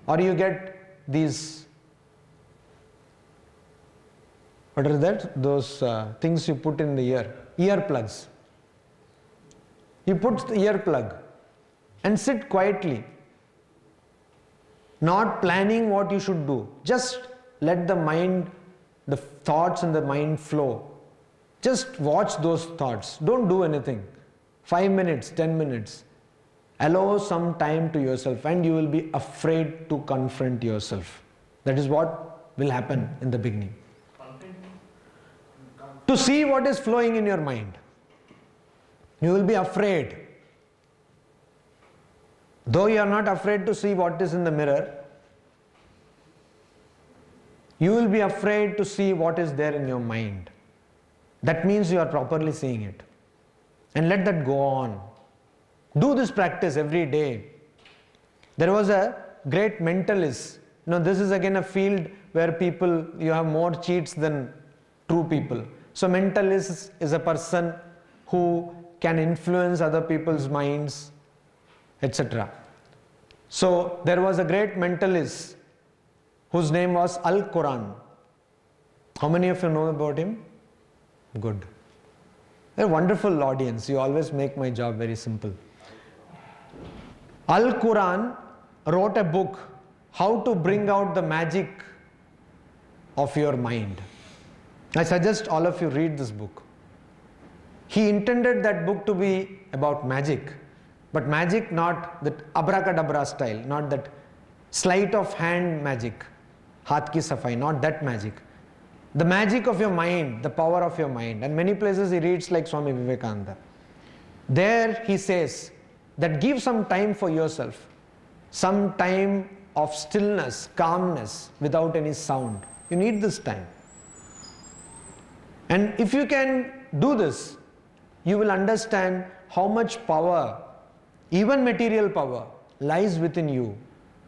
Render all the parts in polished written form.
Or you get these, what are that? Those things you put in the ear plugs. You put the ear plug and sit quietly, not planning what you should do. Just let the mind, the thoughts in the mind flow. Just watch those thoughts. Don't do anything. 5 minutes, 10 minutes. Allow some time to yourself and you will be afraid to confront yourself. That is what will happen in the beginning. To see what is flowing in your mind. You will be afraid. Though you are not afraid to see what is in the mirror, you will be afraid to see what is there in your mind. That means you are properly seeing it. And let that go on. Do this practice every day. There was a great mentalist. This is again a field where people, you have more cheats than true people. So mentalist is a person who can influence other people's minds, etc. So there was a great mentalist whose name was Al-Quran. How many of you know about him? Good. They're a wonderful audience. You always make my job very simple. Al-Quran wrote a book, How to Bring Out the Magic of Your Mind. I suggest all of you read this book. He intended that book to be about magic, but magic not that abracadabra style, not that sleight of hand magic, haath ki safai, not that magic. The magic of your mind, the power of your mind. And many places he reads like Swami Vivekananda. There he says that give some time for yourself, some time of stillness, calmness, without any sound. You need this time. And if you can do this, you will understand how much power, even material power, lies within you,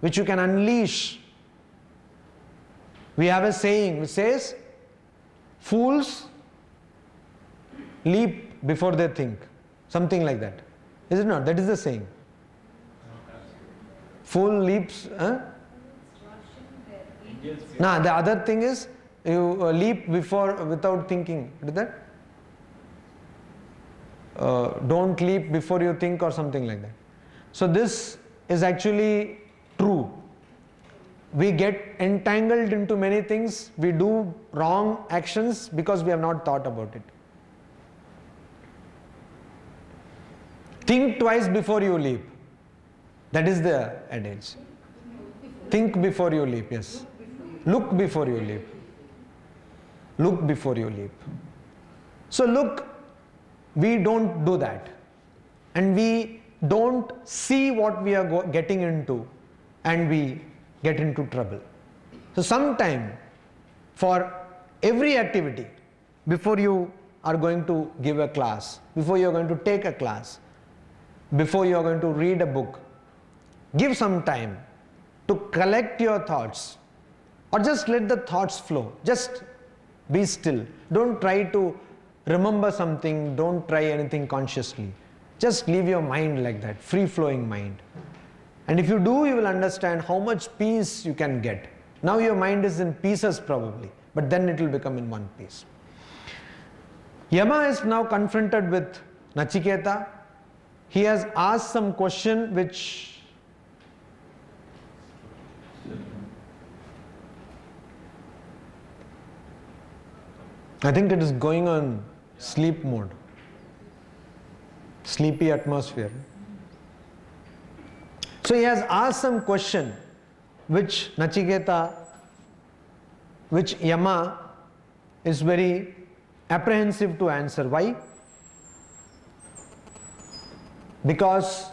which you can unleash. We have a saying which says, fools leap before they think. Something like that. Is it not? That is the saying. Fool leaps. Huh? Nah, the other thing is, you leap without thinking. Did that? Don't leap before you think or something like that. So this is actually true. We get entangled into many things. We do wrong actions because we have not thought about it. Think twice before you leap. That is the adage. Think before you leap, yes. Look before you leap. Look before you leap. So look, we don't do that. And we don't see what we are getting into, and we get into trouble. So sometime for every activity, before you are going to give a class, before you are going to take a class, before you are going to read a book, give some time to collect your thoughts, or just let the thoughts flow. Just be still. Don't try to remember something. Don't try anything consciously. Just leave your mind like that, free-flowing mind. And if you do, you will understand how much peace you can get. Now your mind is in pieces probably, but then it will become in one piece. Yama is now confronted with Nachiketa. He has asked some question which I think it is going on sleep mode, sleepy atmosphere. So he has asked some question which Nachiketa, which Yama is very apprehensive to answer. Why? Because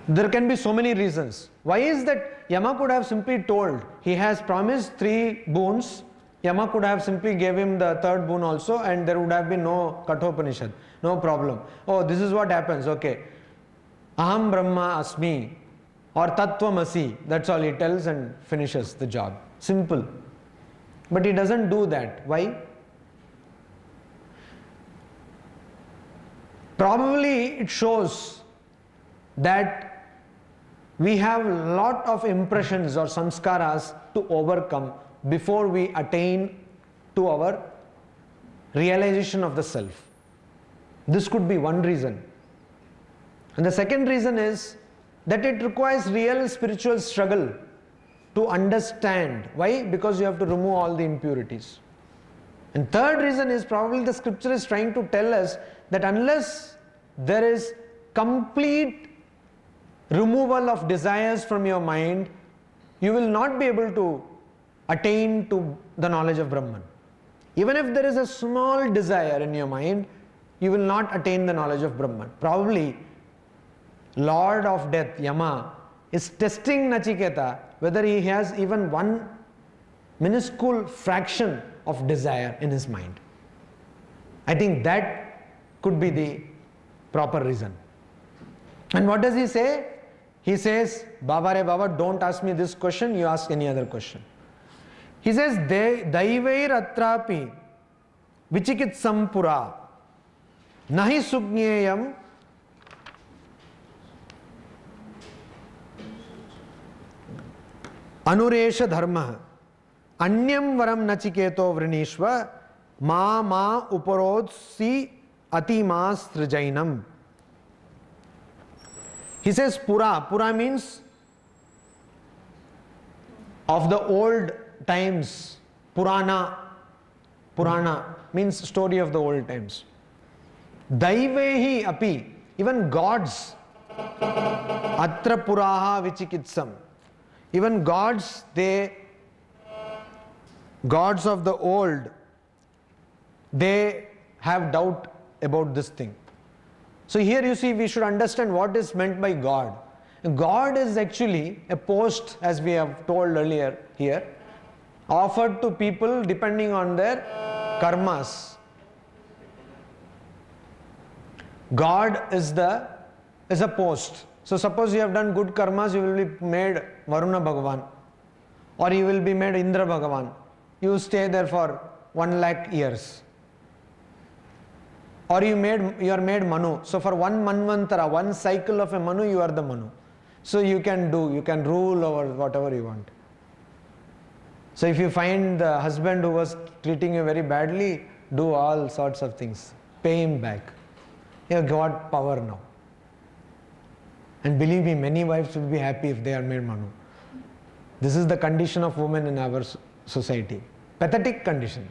there can be so many reasons. Why is that Yama could have simply told, he has promised 3 boons, Yama could have simply gave him the 3rd boon also, and there would have been no Katha Upanishad, no problem. Oh, this is what happens, okay. Aham Brahma Asmi or Tattvamasi, that's all he tells and finishes the job. Simple. But he doesn't do that. Why? Probably it shows that we have a lot of impressions or samskaras to overcome before we attain to our realization of the self. This could be one reason. And the second reason is that it requires real spiritual struggle to understand. Why? Because you have to remove all the impurities. And third reason is probably the scripture is trying to tell us that unless there is complete removal of desires from your mind, you will not be able to attain to the knowledge of Brahman. Even if there is a small desire in your mind, you will not attain the knowledge of Brahman. Probably Lord of Death, Yama, is testing Nachiketa whether he has even one minuscule fraction of desire in his mind. I think that could be the proper reason. And what does he say? He says, Baba re Baba, don't ask me this question, you ask any other question. He says, Daivair atrapi vichikitsam pura nahi sugnyeyam anuresha dharma anyam varam nachiketo vrinishva ma uparodsi atimas trijainam. He says pura. Pura means of the old times. Purana. Purana means story of the old times. Daivehi api. Even gods. Atra puraha vichikitsam. Even gods, gods of the old, they have doubt about this thing. So here you see, we should understand what is meant by God. God is actually a post, as we have told earlier here, offered to people depending on their karmas. God is a post. So suppose you have done good karmas, you will be made Varuna Bhagavan, or you will be made Indra Bhagavan. You stay there for 1 lakh years. Or you are made Manu. So for one Manvantara, one cycle of a Manu, you are the Manu. So you can rule over whatever you want. So if you find the husband who was treating you very badly, do all sorts of things. Pay him back. You have got power now. And believe me, many wives will be happy if they are made Manu. This is the condition of women in our society. Pathetic condition.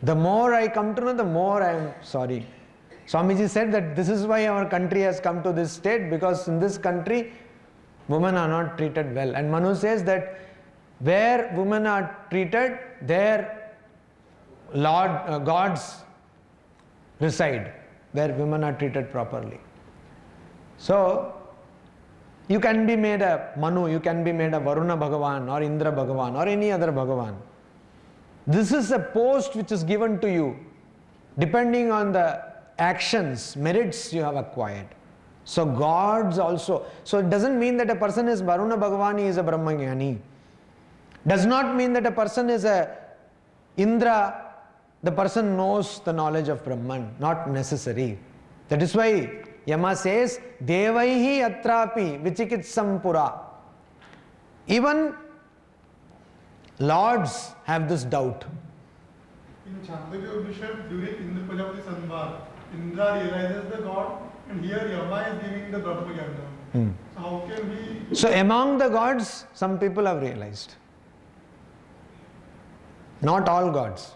The more I come to know, the more I am sorry. Swamiji said that this is why our country has come to this state, because in this country, women are not treated well. And Manu says that where women are treated, there gods reside, where women are treated properly. So, you can be made a Manu, you can be made a Varuna Bhagavan or Indra Bhagavan or any other Bhagavan. This is a post which is given to you depending on the actions, merits you have acquired. So gods also. So it doesn't mean that a person is Varuna Bhagavan, he is a Brahmajnani. Does not mean that a person is a Indra, the person knows the knowledge of Brahman. Not necessary. That is why Yama says, Devaihi atrapi vichikitsam pura. Even lords have this doubt. In Chandogya Upanishad, during Indra Prajapati Sanvar, Indra realizes the God, and here Yama is giving the Brahma Jnana. So how can we... So among the gods, some people have realized. Not all gods.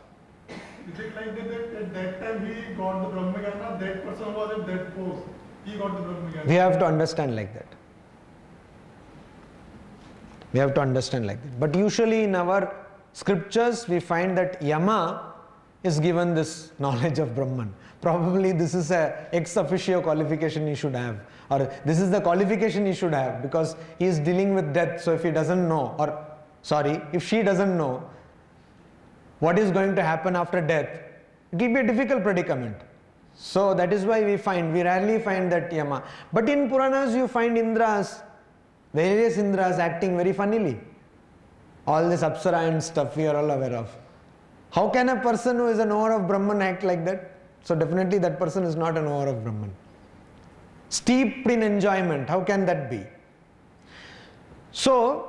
Is it like that at that time he got the Brahma Jnana, that person was at that post, he got the Brahma Jnana? We have to understand like that. We have to understand like that. But usually in our scriptures, we find that Yama is given this knowledge of Brahman. Probably this is a ex officio qualification he should have. Or this is the qualification he should have, because he is dealing with death. So if he doesn't know, or sorry, if she doesn't know what is going to happen after death, it will be a difficult predicament. So that is why we rarely find that Yama. But in Puranas you find Indras, various Indras acting very funnily. All this Apsara and stuff we are all aware of. How can a person who is a knower of Brahman act like that? So definitely that person is not a knower of Brahman. Steeped in enjoyment, how can that be? So,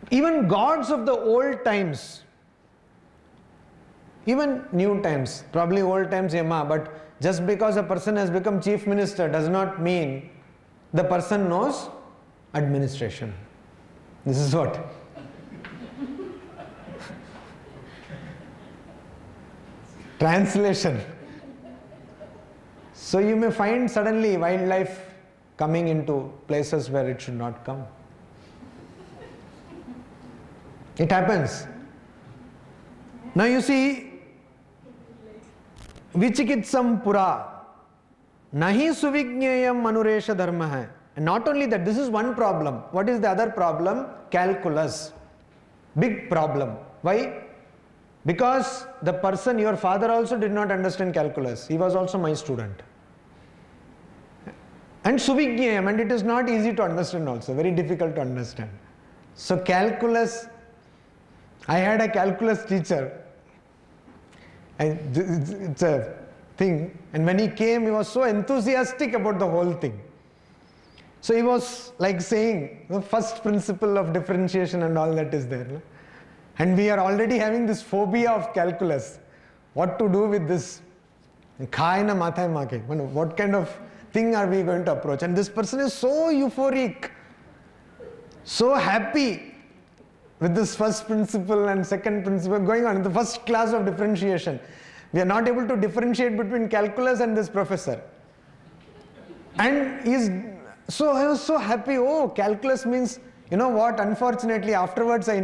even gods of the old times, even new times, probably old times Yama, but just because a person has become chief minister does not mean the person knows administration. This is what? Translation. So you may find suddenly wildlife coming into places where it should not come. It happens. Now you see, Vichikitsam Pura, Nahi Suvigneyam Manuresha Dharma hai. And not only that, this is one problem. What is the other problem? Calculus. Big problem. Why? Because the person, your father also did not understand calculus. He was also my student. And Suvigneyam, and it is not easy to understand also, very difficult to understand. So calculus, I had a calculus teacher. It's a thing. And when he came, he was so enthusiastic about the whole thing. So he was like saying, the first principle of differentiation and all that is there. No? And we are already having this phobia of calculus. What to do with this? What kind of thing are we going to approach? And this person is so euphoric, so happy with this first principle and second principle going on in the first class of differentiation. We are not able to differentiate between calculus and this professor. And I was so happy. Oh, calculus means, you know what, unfortunately afterwards I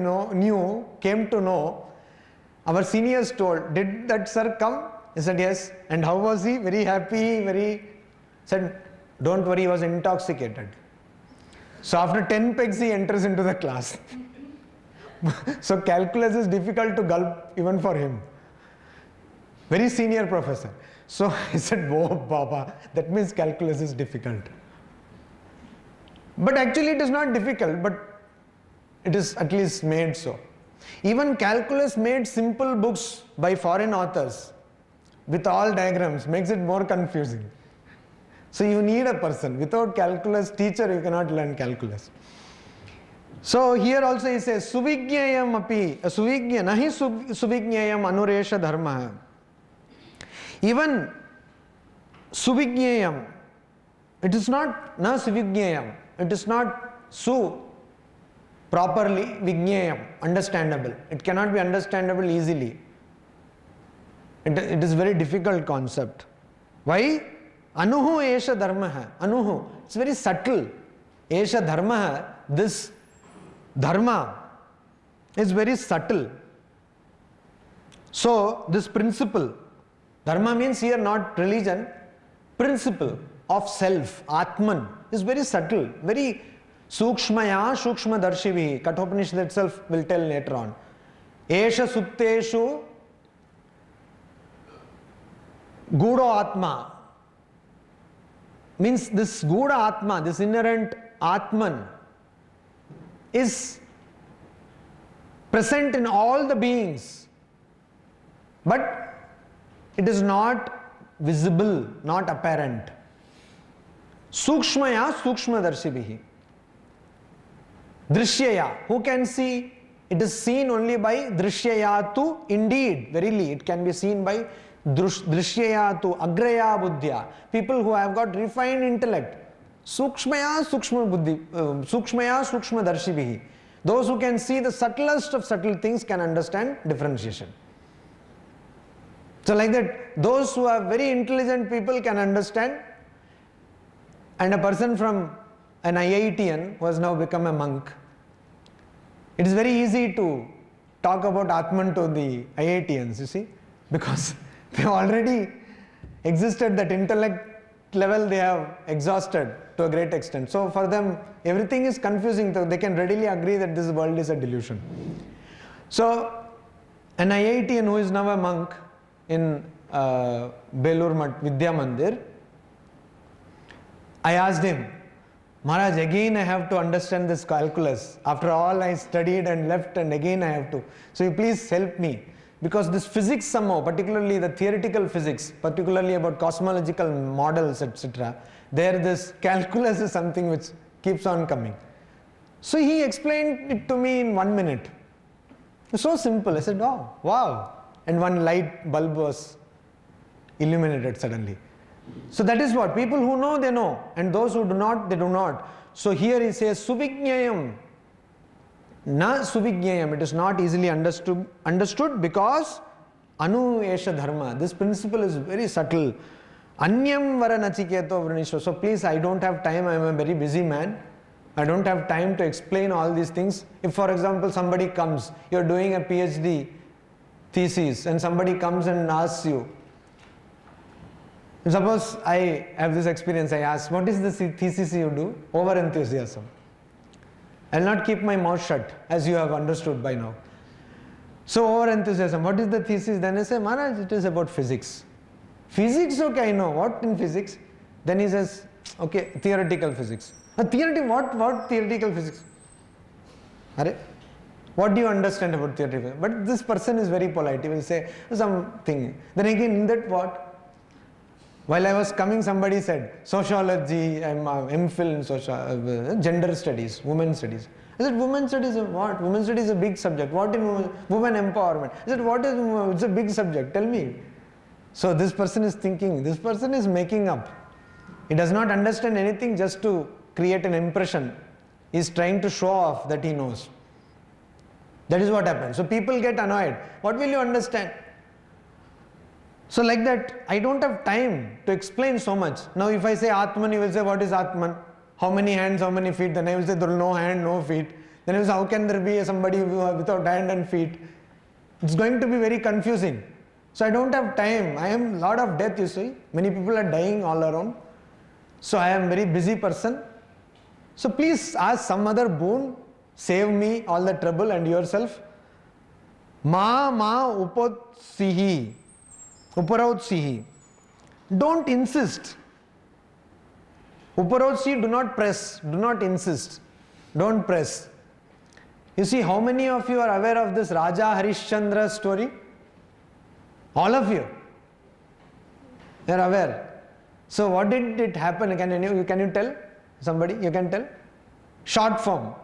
came to know, our seniors told, did that sir come? He said yes. And how was he? Very happy, said, don't worry, he was intoxicated. So after 10 pegs he enters into the class. So calculus is difficult to gulp even for him. Very senior professor. So I said, oh Baba, that means calculus is difficult. But actually it is not difficult, but it is at least made so. Even calculus made simple books by foreign authors with all diagrams makes it more confusing. So you need a person. Without calculus teacher, you cannot learn calculus. So here also he says, Suvigneyam api, nahi suvigneyam anuresha dharma. Even suvigneyam, it is not na suvigneyam. It is not su properly vigneyam, understandable. It cannot be understandable easily. It is very difficult concept. Why? Anuhu esha dharma hai. Anuhu. It's very subtle. Esha dharma hai. This dharma is very subtle. So this principle, dharma means here not religion, principle of self, Atman, is very subtle, very sukshmaya sukshma darshivi. Katha Upanishad itself will tell later on. Esha supteshu gudo atma, means this guda atma, this inherent Atman is present in all the beings, but it is not visible, not apparent. Sukshmaya sukshma darshibihi. Drishyaya, who can see? It is seen only by drishyayatu, indeed, verily, it can be seen by drishyayatu, agraya buddhya, people who have got refined intellect. Sukshmaya sukshma buddhi, sukshmaya sukshma darshibihi. Those who can see the subtlest of subtle things can understand differentiation. So like that, those who are very intelligent people can understand, and a person from an IITian who has now become a monk, it is very easy to talk about Atman to the IITians, you see, because they already existed, that intellect level they have exhausted to a great extent. So for them, everything is confusing, so they can readily agree that this world is a delusion. So an IITian who is now a monk in Belur Vidya Mandir, I asked him, Maharaj, again I have to understand this calculus. After all I studied and left, and again I have to. So you please help me. Because this physics somehow, particularly the theoretical physics, particularly about cosmological models, etc., there this calculus is something which keeps on coming. So he explained it to me in 1 minute. So simple. I said, oh, wow. And one light bulb was illuminated suddenly. So that is what people who know, they know, and those who do not, they do not. So here he says suvijñayam, na suvijñayam. It is not easily understood because anu esha dharma. This principle is very subtle. Anyam vara nachiketo vrinishva. So please, I don't have time. I am a very busy man. I don't have time to explain all these things. If for example somebody comes, you are doing a PhD thesis and somebody comes and asks you, suppose I have this experience, I ask, what is the thesis you do? Over enthusiasm. I will not keep my mouth shut, as you have understood by now. So over enthusiasm, what is the thesis? Then I say, Maharaj, it is about physics. Physics, okay, I know. What in physics? Then he says, okay, theoretical physics. What theoretical physics? What do you understand about theoretical physics? But this person is very polite. He will say something. Then again, in that what? While I was coming, somebody said, sociology, I'm MPhil in gender studies, women studies. I said, women studies of what? Women studies is a big subject. What in women empowerment? I said, what is, it's a big subject, tell me. So this person is thinking, this person is making up. He does not understand anything just to create an impression. He is trying to show off that he knows. That is what happens. So people get annoyed. What will you understand? So like that, I don't have time to explain so much. Now if I say Atman, you will say, what is Atman? How many hands, how many feet? Then I will say, there is no hand, no feet. Then I will say, how can there be somebody without hand and feet? It's going to be very confusing. So I don't have time. I am lot of death, you see. Many people are dying all around. So I am very busy person. So please ask some other boon. Save me all the trouble and yourself. Ma upotsihi. Uparautsihi. Don't insist. Uparautsihi, do not press. Do not insist. Don't press. You see, how many of you are aware of this Raja Harishchandra story? All of you. You are aware. So what did it happen? Can you tell? Somebody, you can tell? Short form.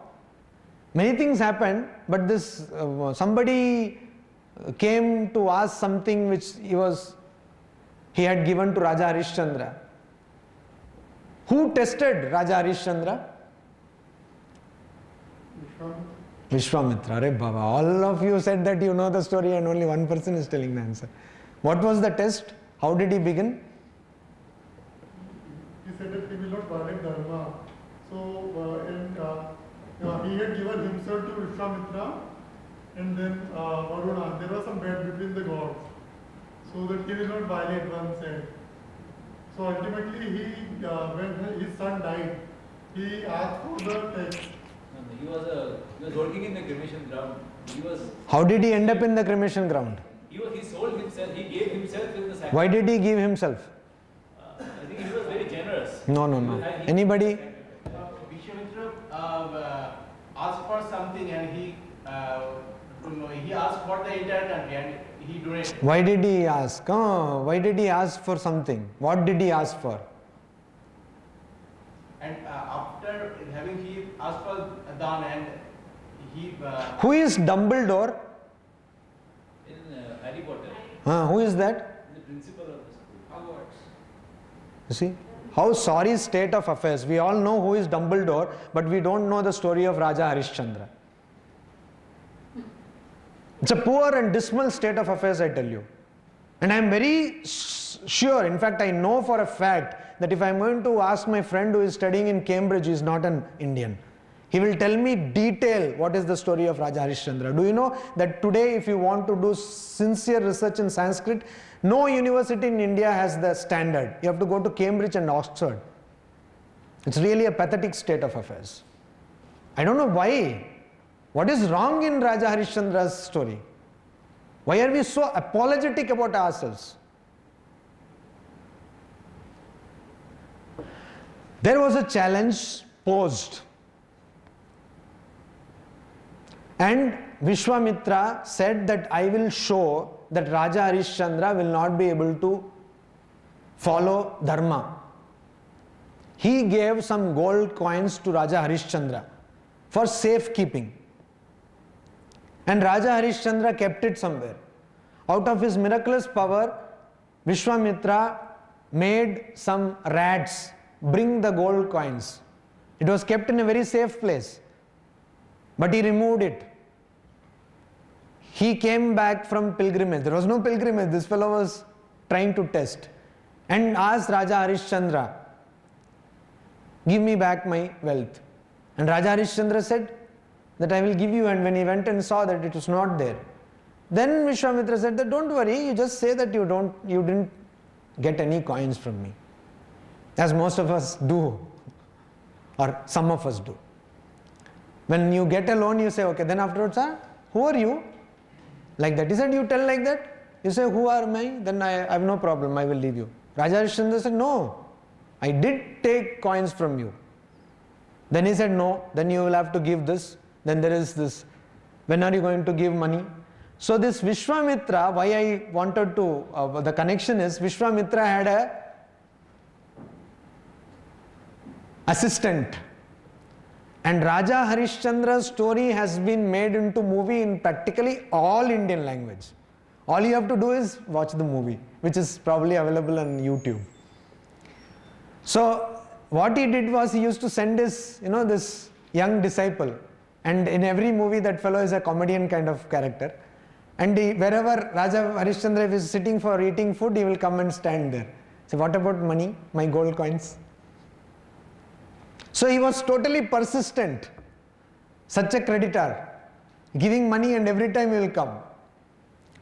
Many things happened, but this somebody came to ask something which he had given to Raja Harishchandra. Who tested Raja Harishchandra? Vishwamitra. Arey Baba, all of you said that you know the story and only one person is telling the answer. What was the test? How did he begin? He said that he will not violate dharma. So, he had given himself to Vishwamitra, and then Varuna. There was some bet between the gods, so that he will not violate, one said. So ultimately, when his son died, he asked for the text. He was working in the cremation ground. How did he end up in the cremation ground? He sold himself. He gave himself in the sacrifice. Why did he give himself? I think he was very generous. No. Anybody? Vishwamitra asked for something, and he asked for the entire country, and he donated. Why did he ask? Why did he ask for something? What did he ask for? And after having, he asked for Dan, and he. Who is Dumbledore? In Harry Potter. Who is that? The principal of the school. Hogwarts. You see? How sorry state of affairs. We all know who is Dumbledore, but we don't know the story of Raja Harishchandra. It's a poor and dismal state of affairs, I tell you. And I am very sure, in fact, I know for a fact that if I am going to ask my friend who is studying in Cambridge, he is not an Indian. He will tell me detail what is the story of Raja Harishchandra. Do you know that today if you want to do sincere research in Sanskrit, no university in India has the standard. You have to go to Cambridge and Oxford. It's really a pathetic state of affairs. I don't know why. What is wrong in Raja Harishchandra's story? Why are we so apologetic about ourselves? There was a challenge posed, and Vishwamitra said that I will show that Raja Harishchandra will not be able to follow dharma. He gave some gold coins to Raja Harishchandra for safekeeping. And Raja Harishchandra kept it somewhere. Out of his miraculous power, Vishwamitra made some rats bring the gold coins. It was kept in a very safe place, but he removed it. He came back from pilgrimage. There was no pilgrimage. This fellow was trying to test and asked Raja Harishchandra, give me back my wealth. And Raja Harishchandra said that I will give you, and when he went and saw that it was not there, then Vishwamitra said that don't worry, you just say that you didn't get any coins from me, as most of us do, or some of us do. When you get a loan, you say, okay, then afterwards, who are you? Like that. He said, you tell like that. You say, who am I? Then I have no problem, I will leave you. Raja Harishchandra said, no, I did take coins from you. Then he said, no, then you will have to give this. Then there is this, when are you going to give money? So this Vishwamitra, why I wanted to, the connection is, Vishwamitra had a assistant. And Raja Harishchandra's story has been made into movie in practically all Indian language. All you have to do is watch the movie, which is probably available on YouTube. So what he did was he used to send his, this young disciple, and in every movie that fellow is a comedian kind of character. And wherever Raja Harishchandra is sitting for eating food, he will come and stand there. So what about money, my gold coins? So he was totally persistent, such a creditor, giving money and every time he will come.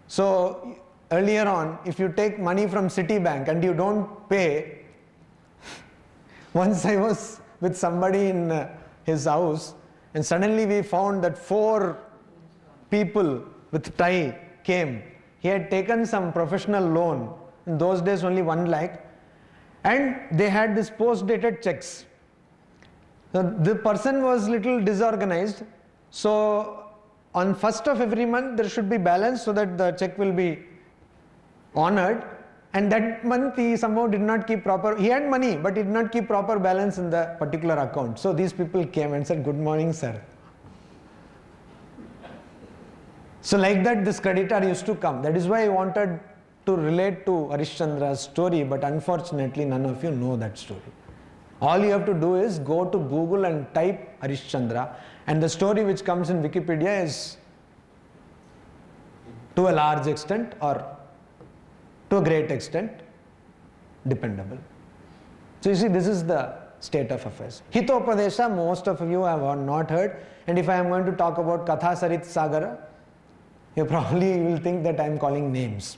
So earlier on, if you take money from Citibank and you don't pay, once I was with somebody in his house and suddenly we found that 4 people with tie came. He had taken some professional loan, in those days only 1 lakh, and they had this post-dated checks. So the person was little disorganized, so on 1st of every month there should be balance so that the check will be honored, and that month he somehow did not keep proper, he had money but he did not keep proper balance in the particular account. So these people came and said, good morning sir. So like that this creditor used to come. That is why I wanted to relate to Harishchandra's story, but unfortunately none of you know that story. All you have to do is go to Google and type Harishchandra, and the story which comes in Wikipedia is to a large extent or to a great extent dependable. So you see, this is the state of affairs. Hitopadesha, most of you have not heard, and if I am going to talk about Katha Sarit Sagara, you probably will think that I am calling names.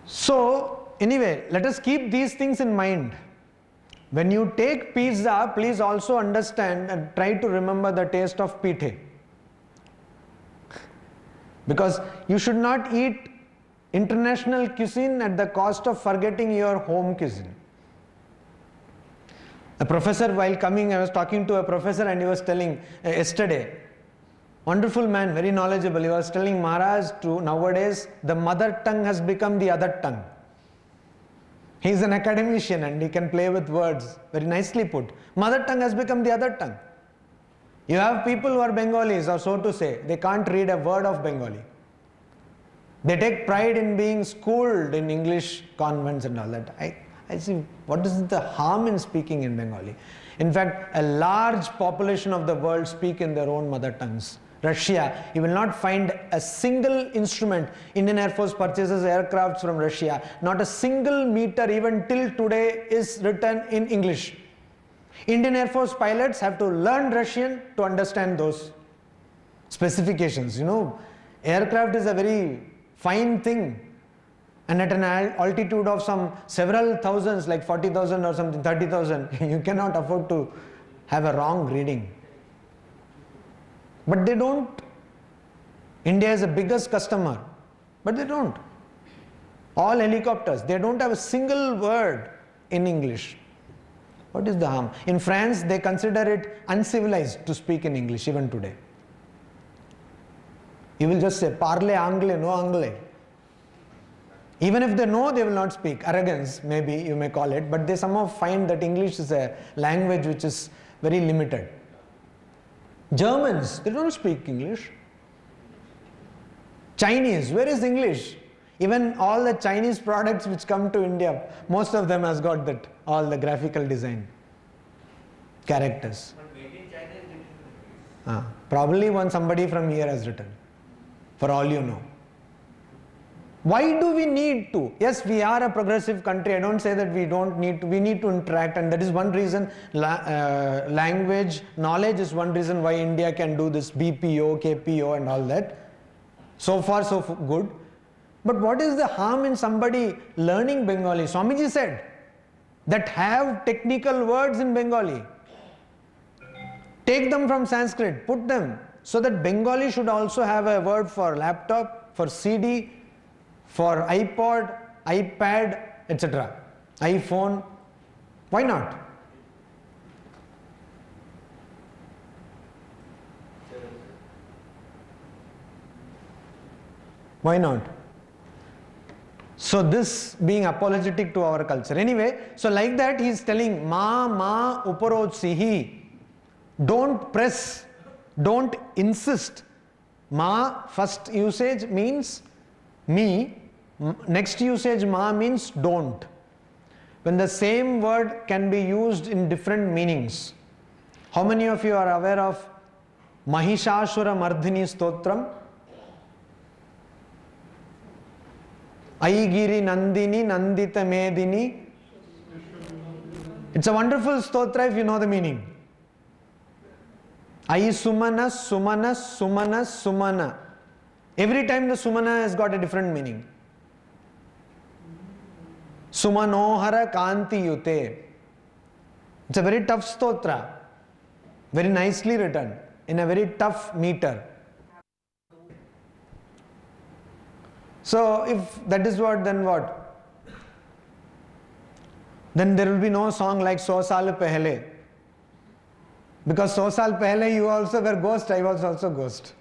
So anyway, let us keep these things in mind. When you take pizza, please also understand and try to remember the taste of pithe. Because you should not eat international cuisine at the cost of forgetting your home cuisine. A professor, while coming, I was talking to a professor and he was telling yesterday, wonderful man, very knowledgeable, he was telling Maharaj, nowadays the mother tongue has become the other tongue. He is an academician and he can play with words, very nicely put. Mother tongue has become the other tongue. You have people who are Bengalis, or so to say, they can't read a word of Bengali. They take pride in being schooled in English convents and all that. I see, what is the harm in speaking in Bengali? In fact, a large population of the world speak in their own mother tongues. Russia, you will not find a single instrument. Indian Air Force purchases aircrafts from Russia. Not a single meter even till today is written in English. Indian Air Force pilots have to learn Russian to understand those specifications. Aircraft is a very fine thing. And at an altitude of some several thousands, like 40,000 or something, 30,000, you cannot afford to have a wrong reading. But they don't. India is the biggest customer, but they don't. All helicopters, they don't have a single word in English. What is the harm? In France, they consider it uncivilized to speak in English even today. You will just say, parle anglais, no anglais. Even if they know, they will not speak. Arrogance, maybe you may call it, but they somehow find that English is a language which is very limited. Germans, they don't speak English. Chinese, where is English? Even all the Chinese products which come to India, most of them has got that, all the graphical design, characters. But made in China is different. Probably one somebody from here has written, for all you know. Why do we need to? Yes, we are a progressive country. I don't say that we don't need to. We need to interact, and that is one reason. Language, knowledge is one reason why India can do this BPO, KPO and all that. So far, so good. But what is the harm in somebody learning Bengali? Swamiji said that have technical words in Bengali. Take them from Sanskrit, put them, so that Bengali should also have a word for laptop, for CD, for iPod, iPad, etc. iPhone. Why not? Why not? So this being apologetic to our culture. Anyway, so like that he is telling ma uparotsihi. Don't press, don't insist. Ma, first usage means me. Next usage ma means don't. When the same word can be used in different meanings. How many of you are aware of Mahishashura Mardhini Stotram? Aigiri Nandini Nandita Medini. It's a wonderful stotra if you know the meaning. Ai Sumana, Sumana, Sumana, Sumana. Every time the Sumana has got a different meaning. Sumanohara Kanti Yute. It's a very tough stotra. Very nicely written. In a very tough meter. So if that is what, then what? Then there will be no song like So Saal Pehle. Because So Saal Pehle you also were ghost, I was also ghost.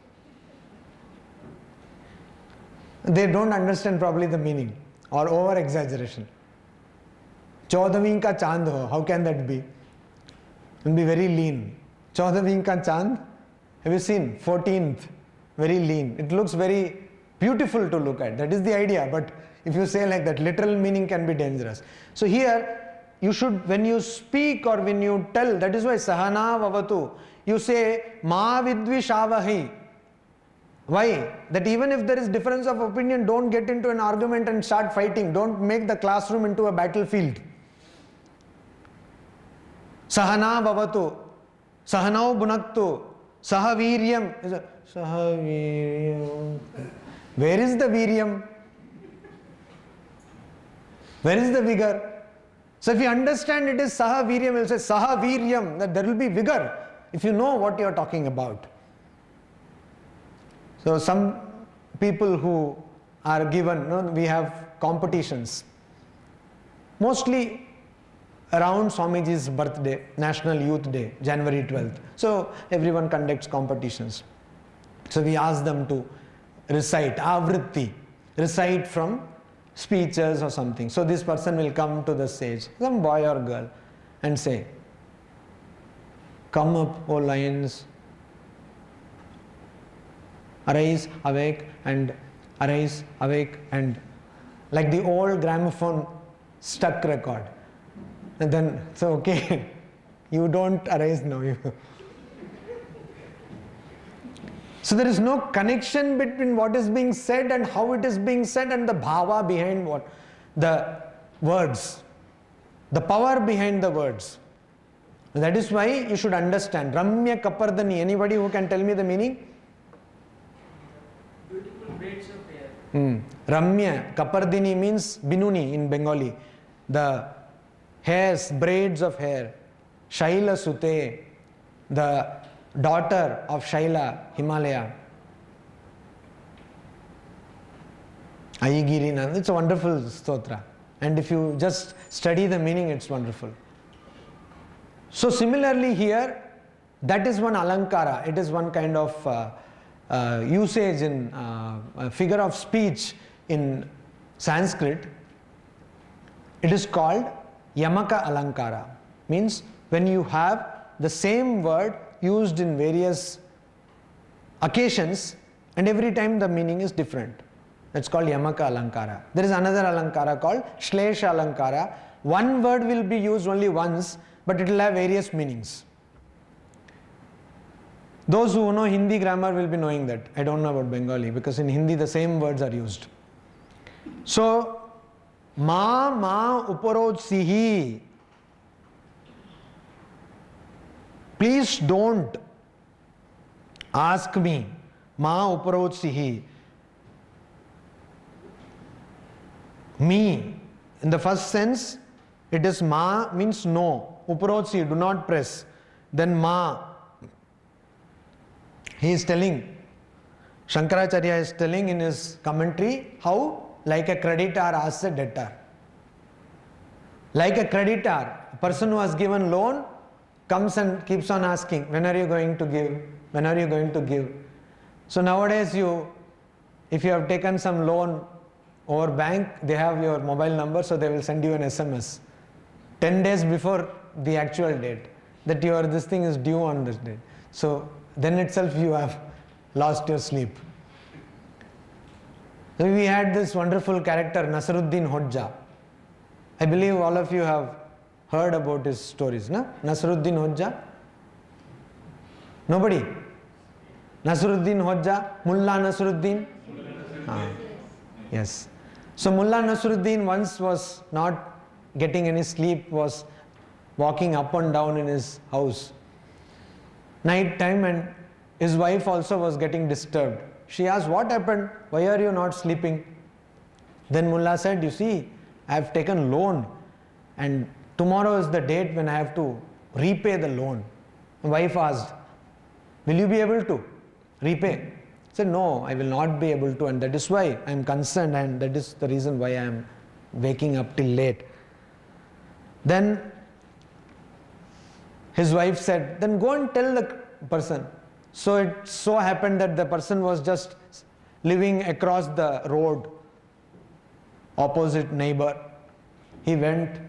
They don't understand probably the meaning or over exaggeration. Chaudhaveen ka chand ho, how can that be? It will be very lean. Chaudhaveen ka chand, have you seen? 14th, very lean. It looks very beautiful to look at. That is the idea. But if you say like that, literal meaning can be dangerous. So here, you should, when you speak or when you tell, that is why sahana vavatu, you say ma vidvishavahi. Why? That even if there is difference of opinion, don't get into an argument and start fighting. Don't make the classroom into a battlefield. Sahana vavatu, sahanau bhunaktu, sahaviryam. Sahaviryam. Where is the viryam? Where is the vigor? So if you understand it is saha viryam, you'll say saha viryam, that there will be vigor if you know what you are talking about. So some people who are given, we have competitions. Mostly around Swamiji's birthday, National Youth Day, January 12th. So everyone conducts competitions. So we ask them to recite, avritti, recite from speeches or something. So this person will come to the stage, some boy or girl, and say, "Come up, O lions, arise, awake, and arise, awake," and like the old gramophone stuck record. And then, so okay, you don't arise now. So there is no connection between what is being said and how it is being said and the bhava behind what? The words. The power behind the words. That is why you should understand. Ramya Kapardani. Anybody who can tell me the meaning? Beautiful braids of hair. Ramya Kapardini means Binuni in Bengali. The hairs, braids of hair. Shaila Sute. The daughter of Shaila, Himalaya. Aigiri Nand. It's a wonderful stotra. And if you just study the meaning, it's wonderful. So similarly here, that is one alankara. It is one kind of usage in figure of speech in Sanskrit. It is called Yamaka alankara. Means when you have the same word used in various occasions, and every time the meaning is different. That's called Yamaka Alankara. There is another Alankara called Shlesha Alankara. One word will be used only once, but it will have various meanings. Those who know Hindi grammar will be knowing that. I don't know about Bengali, because in Hindi the same words are used. So, ma uparoj sihi. Please don't ask me. Ma uparoj sihi. Me. In the first sense, it is ma means no. Uparoj sihi, do not press. Then ma. He is telling, Shankaracharya is telling in his commentary how like a creditor asks a debtor. Like a creditor, a person who has given loan comes and keeps on asking, when are you going to give? When are you going to give? So nowadays if you have taken some loan over bank, they have your mobile number, so they will send you an SMS 10 days before the actual date that this thing is due on this date. So then itself you have lost your sleep. So we had this wonderful character Nasruddin Hodja. I believe all of you have heard about his stories, no? Nasruddin Hodja? Nobody? Nasruddin Hodja? Mullah Nasruddin? Yes. So Mullah Nasruddin once was not getting any sleep, was walking up and down in his house. Night time, and his wife also was getting disturbed. She asked, what happened? Why are you not sleeping? Then Mullah said, you see, I have taken loan and tomorrow is the date when I have to repay the loan. My wife asked, will you be able to repay? He said, no, I will not be able to, and that is why I am concerned, and that is the reason why I am waking up till late. Then his wife said, then go and tell the person. So it so happened that the person was just living across the road, opposite neighbor. He went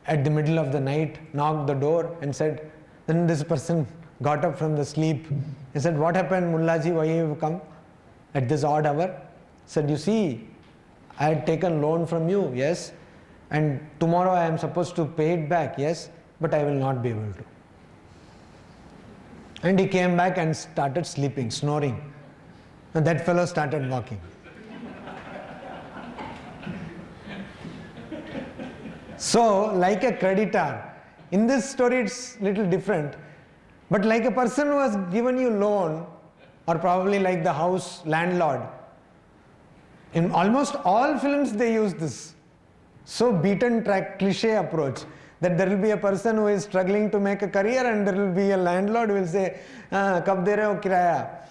at the middle of the night, knocked the door and said, then this person got up from the sleep. He said, what happened, Mullaji, why have you come at this odd hour? He said, you see, I had taken loan from you, yes, and tomorrow I am supposed to pay it back, yes, but I will not be able to. And he came back and started sleeping, snoring. And that fellow started walking. So, like a creditor, in this story it's little different, but like a person who has given you loan, or probably like the house landlord, in almost all films they use this so beaten track cliche approach, that there will be a person who is struggling to make a career and there will be a landlord who will say, kab de rahe ho kiraya?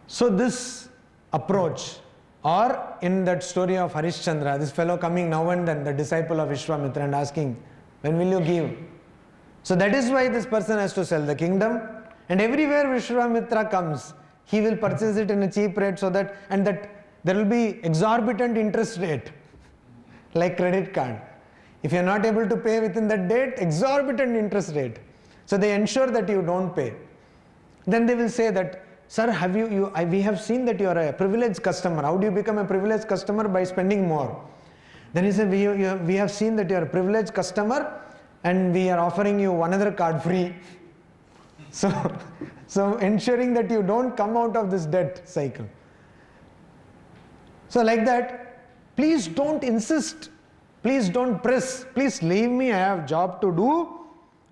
So this approach, or in that story of Harishchandra, this fellow coming now and then, the disciple of Vishwamitra, and asking, when will you give? So that is why this person has to sell the kingdom, and everywhere Vishwamitra comes, he will purchase it in a cheap rate, so that, and that there will be exorbitant interest rate, like credit card. If you are not able to pay within that date, exorbitant interest rate. So they ensure that you don't pay. Then they will say that, sir, we have seen that you are a privileged customer. How do you become a privileged customer? By spending more. Then he said, we have seen that you are a privileged customer and we are offering you another card free. So ensuring that you don't come out of this debt cycle. So like that, please don't insist. Please don't press. Please leave me. I have job to do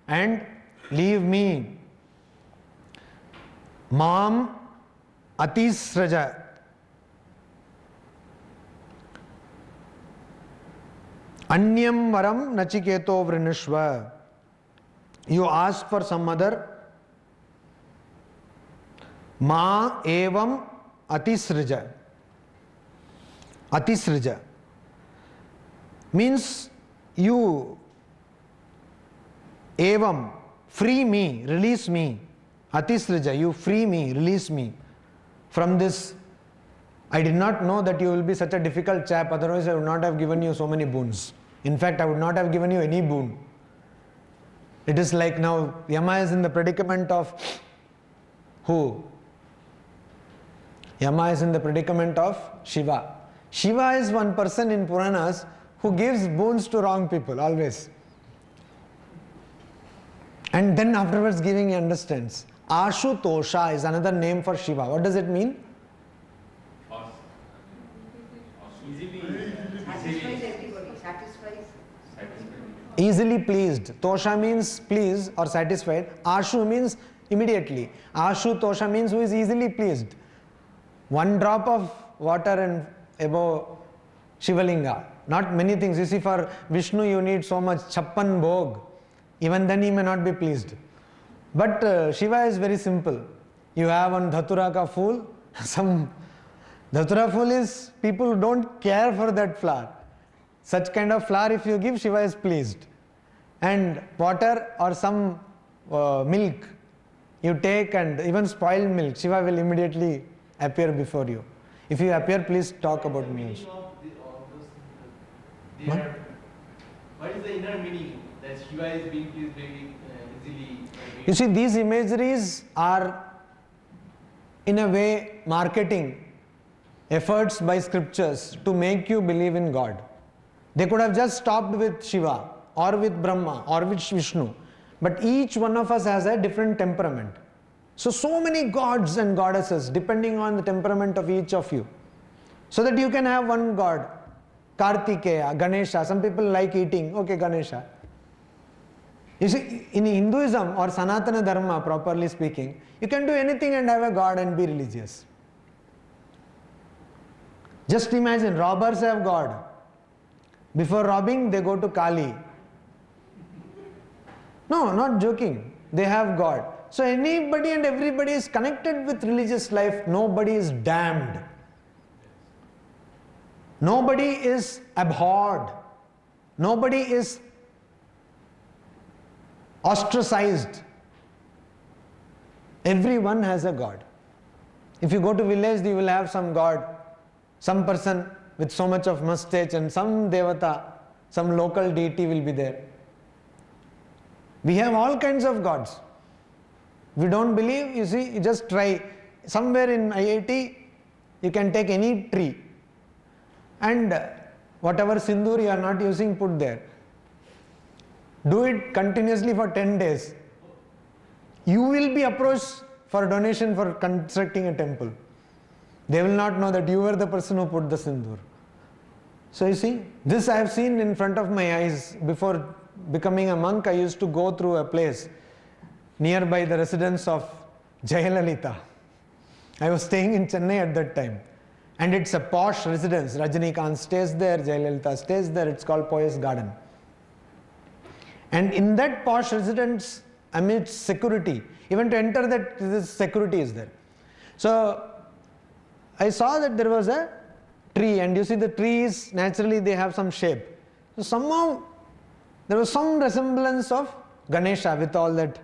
and leave me. Mam atisraja. Anyam varam nachiketo vrinishva. You ask for some other. Ma evam atisraja. Atisraja means you evam, free me, release me. Atisraja, you free me, release me from this. I did not know that you will be such a difficult chap, otherwise I would not have given you so many boons. In fact, I would not have given you any boon. It is like now Yama is in the predicament of who? Yama is in the predicament of Shiva. Shiva is one person in Puranas who gives boons to wrong people, always. And then afterwards giving, he understands. Ashutosha is another name for Shiva. What does it mean? Easily pleased. Tosha means pleased or satisfied. Ashu means immediately. Ashu Tosha means who is easily pleased. One drop of water and above Shivalinga. Not many things. You see, for Vishnu you need so much chappan bhog. Even then he may not be pleased. But Shiva is very simple. You have one dhatura ka fool. Some dhatura fool is people who don't care for that flower. Such kind of flower if you give, Shiva is pleased. And water or some milk you take, and even spoiled milk, Shiva will immediately appear before you. If you appear, please talk about me. What is the inner meaning that Shiva is being pleased very easily? You see, these imageries are in a way marketing efforts by scriptures to make you believe in God. They could have just stopped with Shiva or with Brahma or with Vishnu. But each one of us has a different temperament. So many gods and goddesses depending on the temperament of each of you. So that you can have one god. Kartikeya, Ganesha. Some people like eating. Okay, Ganesha. You see, in Hinduism or Sanatana Dharma, properly speaking, you can do anything and have a god and be religious. Just imagine, robbers have God. Before robbing, they go to Kali. No, not joking. They have God. So anybody and everybody is connected with religious life. Nobody is damned. Nobody is abhorred. Nobody is ostracized. Everyone has a God. If you go to village, you will have some God, some person with so much of mustache, and some devata, some local deity will be there. We have all kinds of gods. We don't believe, you see, you just try. Somewhere in IIT, you can take any tree and whatever sindoor you are not using, put there. Do it continuously for 10 days. You will be approached for donation for constructing a temple. They will not know that you were the person who put the sindoor. So you see, this I have seen in front of my eyes. Before becoming a monk, I used to go through a place nearby the residence of Jayalalitha. I was staying in Chennai at that time. And it's a posh residence. Rajinikanth stays there, Jayalalitha stays there. It's called Poet's Garden. And in that posh residence, amidst security, even to enter that, this security is there. So I saw that there was a tree, and you see the trees, naturally they have some shape. So somehow there was some resemblance of Ganesha with all that.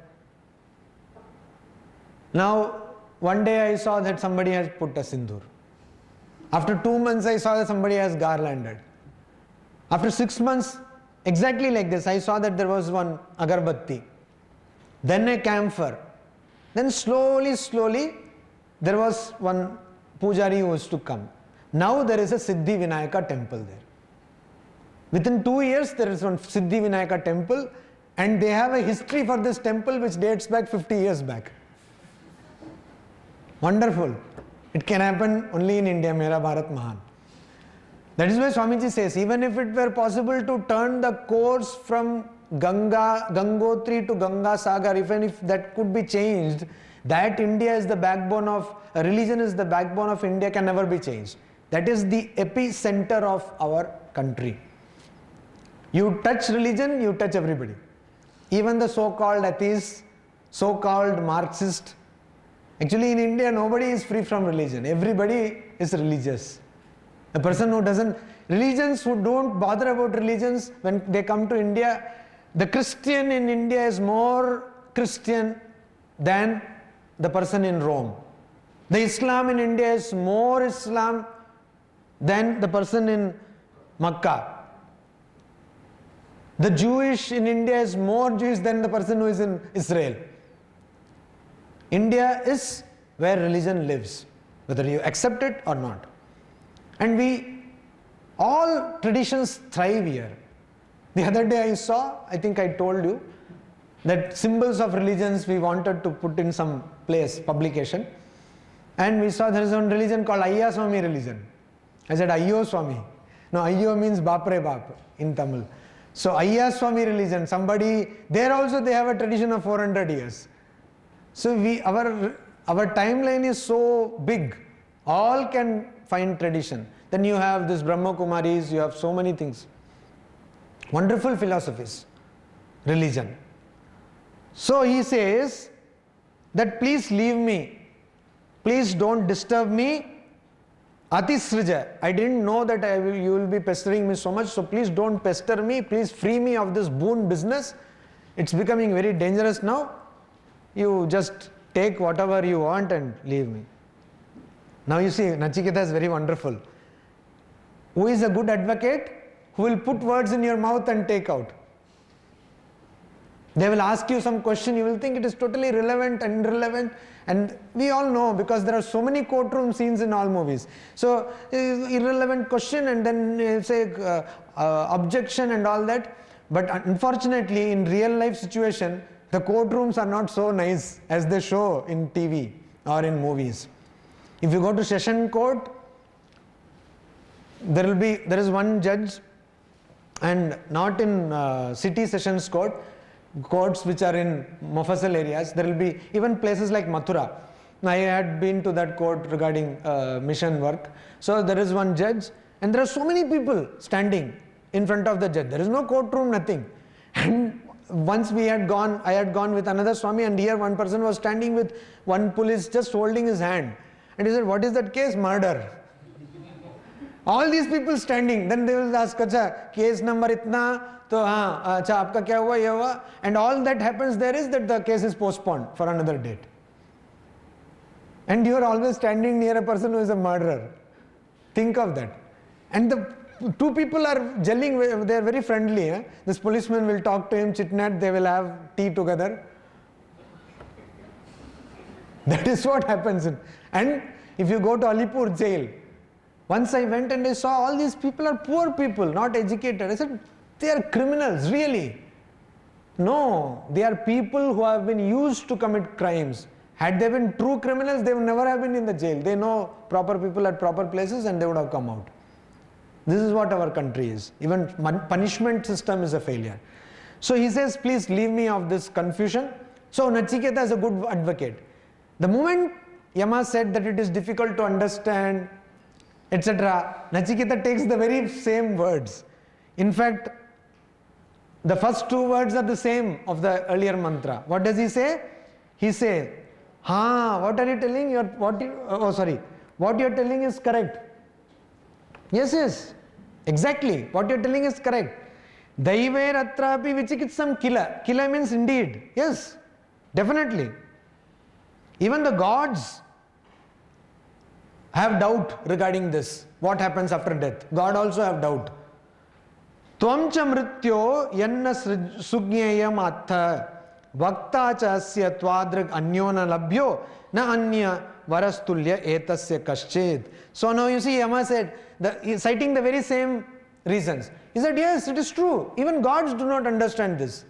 Now, one day I saw that somebody has put a sindoor. After 2 months, I saw that somebody has garlanded. After 6 months, exactly like this, I saw that there was one agarbatti, then a camphor. Then slowly, there was one pujari who was to come. Now there is a Siddhi Vinayaka temple there. Within 2 years, there is one Siddhi Vinayaka temple, and they have a history for this temple which dates back 50 years back. Wonderful. It can happen only in India, Mera Bharat Mahan. That is why Swamiji says, even if it were possible to turn the course from Gangotri to Ganga Sagar, even if that could be changed, that India is the backbone of, religion is the backbone of India, can never be changed. That is the epicenter of our country. You touch religion, you touch everybody. Even the so-called atheists, so-called Marxist. Actually in India, nobody is free from religion. Everybody is religious. A person who doesn't, religions who don't bother about religions, when they come to India, the Christian in India is more Christian than the person in Rome. The Islam in India is more Islam than the person in Makkah. The Jewish in India is more Jewish than the person who is in Israel. India is where religion lives, whether you accept it or not. And all traditions thrive here. The other day I think I told you, that symbols of religions we wanted to put in some place, publication. And we saw there is one religion called Ayya Swami religion. I said, Ayyo Swami. No, Ayyo means Bapre Bap in Tamil. So Ayya Swami religion, there also they have a tradition of 400 years. So our timeline is so big. All can find tradition. Then you have this Brahma Kumaris, you have so many things. Wonderful philosophies, religion. So he says that please leave me. Please don't disturb me. Atisrija. I didn't know that you will be pestering me so much, so please don't pester me. Please free me of this boon business. It's becoming very dangerous now. You just take whatever you want and leave me. Now you see, Nachiketa is very wonderful. Who is a good advocate? Who will put words in your mouth and take out. They will ask you some question, you will think it is totally relevant and irrelevant, and we all know because there are so many courtroom scenes in all movies. So irrelevant question and then say objection and all that. But unfortunately in real life situation, the courtrooms are not so nice as they show in TV or in movies. If you go to session court, there is one judge, and not in city sessions courts which are in Mufassal areas, there will be even places like Mathura. I had been to that court regarding mission work. So there is one judge and there are so many people standing in front of the judge. There is no courtroom, nothing. And once I had gone with another Swami, and here one person was standing with one police just holding his hand. And he said, what is that case? Murder. All these people standing, then they will ask, acha, case number itna, to acha, aapka kya hua, ye hua. And all that happens there is that the case is postponed for another date. And you are always standing near a person who is a murderer. Think of that. And the two people are gelling, they are very friendly. Eh? This policeman will talk to him, chit-chat, they will have tea together. That is what happens. And if you go to Alipur jail, once I went and I saw all these people are poor people, not educated. I said, they are criminals, really? No, they are people who have been used to commit crimes. Had they been true criminals, they would never have been in the jail. They know proper people at proper places and they would have come out. This is what our country is. Even punishment system is a failure. So he says, please leave me of this confusion. So Nachiketa is a good advocate. The moment Yama said that it is difficult to understand, etc., Nachiketa takes the very same words. In fact, the first two words are the same of the earlier mantra. What does he say? He says, what are you telling? What you are telling is correct. Yes, exactly. What you are telling is correct. Daive ratrapi vichikitsam kila. Kila means indeed. Yes, definitely. Even the gods have doubt regarding this. What happens after death? God also have doubt. Tvam cha mrityo yanna sugneyam atha vakta cha asya tvadrag anyona labhyo na anya varastulya etasya kasched. So now you see Yama said, citing the very same reasons. He said, yes, it is true. Even gods do not understand this.